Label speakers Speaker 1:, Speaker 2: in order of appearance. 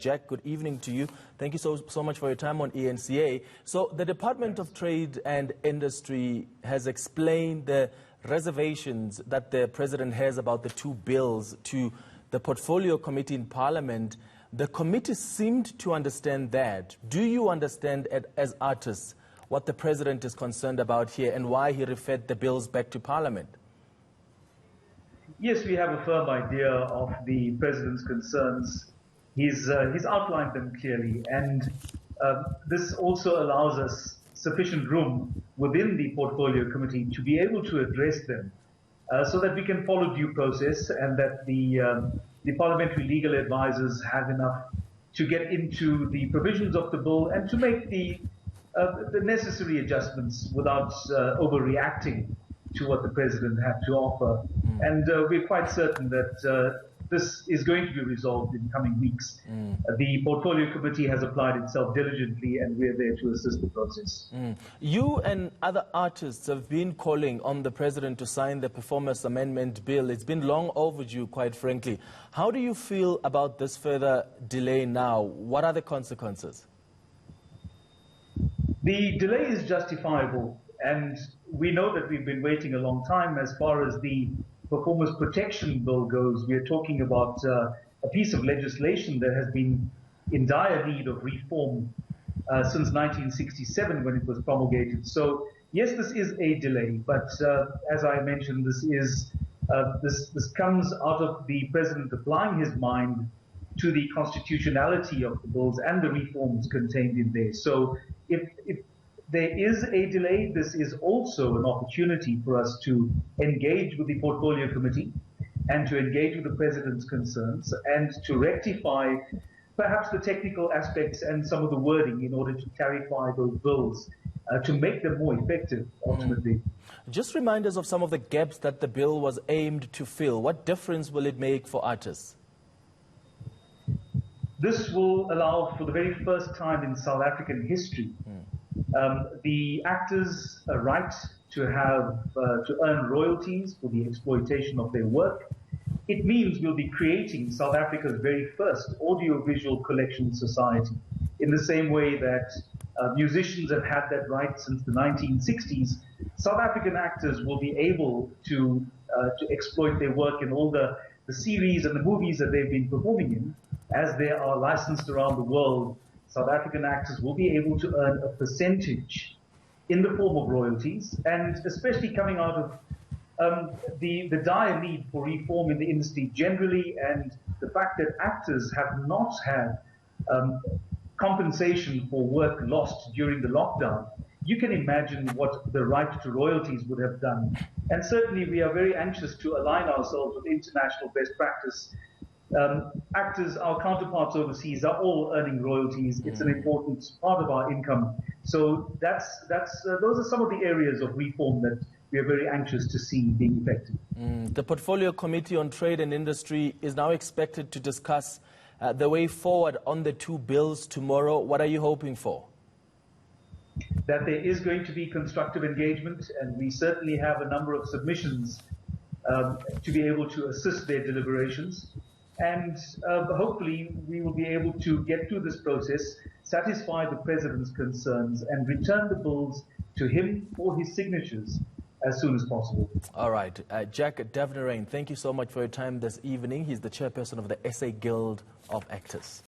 Speaker 1: Jack, good evening to you. Thank you so much for your time on ENCA. So the Department of Trade and Industry has explained the reservations that the President has about the two bills to the Portfolio Committee in Parliament. The committee seemed to understand that. Do you understand, as artists, what the President is concerned about here and why he referred the bills back to Parliament?
Speaker 2: Yes, we have a firm idea of the President's concerns. He's outlined them clearly, and this also allows us sufficient room within the Portfolio Committee to be able to address them so that we can follow due process and that the parliamentary legal advisors have enough to get into the provisions of the bill and to make the necessary adjustments without overreacting to what the President had to offer. And we're quite certain that this is going to be resolved in coming weeks. The Portfolio Committee has applied itself diligently, and we're there to assist the process.
Speaker 1: You and other artists have been calling on the President to sign the Performance Amendment Bill. It's been long overdue, quite frankly. How do you feel about this further delay now? What are the consequences?
Speaker 2: The delay is justifiable, and we know that we've been waiting a long time. As far as the Performance Protection Bill goes, we are talking about a piece of legislation that has been in dire need of reform since 1967 when it was promulgated. So yes, this is a delay, but as I mentioned, this comes out of the President applying his mind to the constitutionality of the bills and the reforms contained in there. So if there is a delay, this is also an opportunity for us to engage with the Portfolio Committee and to engage with the President's concerns and to rectify perhaps the technical aspects and some of the wording in order to clarify those bills, to make them more effective ultimately.
Speaker 1: Just remind us of some of the gaps that the bill was aimed to fill. What difference will it make for artists?
Speaker 2: This will allow, for the very first time in South African history, the actors a right to earn royalties for the exploitation of their work. It means we'll be creating South Africa's very first audiovisual collection society, in the same way that musicians have had that right since the 1960s. South African actors will be able to exploit their work in all the series and the movies that they've been performing in. As they are licensed around the world, South African actors will be able to earn a percentage in the form of royalties, and especially coming out of the dire need for reform in the industry generally, and the fact that actors have not had compensation for work lost during the lockdown. You can imagine what the right to royalties would have done. And certainly we are very anxious to align ourselves with international best practice. Actors, our counterparts overseas, are all earning royalties. It's an important part of our income. So those are some of the areas of reform that we are very anxious to see being effective.
Speaker 1: The Portfolio Committee on Trade and Industry is now expected to discuss the way forward on the two bills tomorrow. What are you hoping for?
Speaker 2: That there is going to be constructive engagement, and we certainly have a number of submissions to be able to assist their deliberations. And hopefully we will be able to get through this process, satisfy the President's concerns, and return the bills to him for his signatures as soon as possible.
Speaker 1: All right. Jack Davnarain, thank you so much for your time this evening. He's the chairperson of the SA Guild of Actors.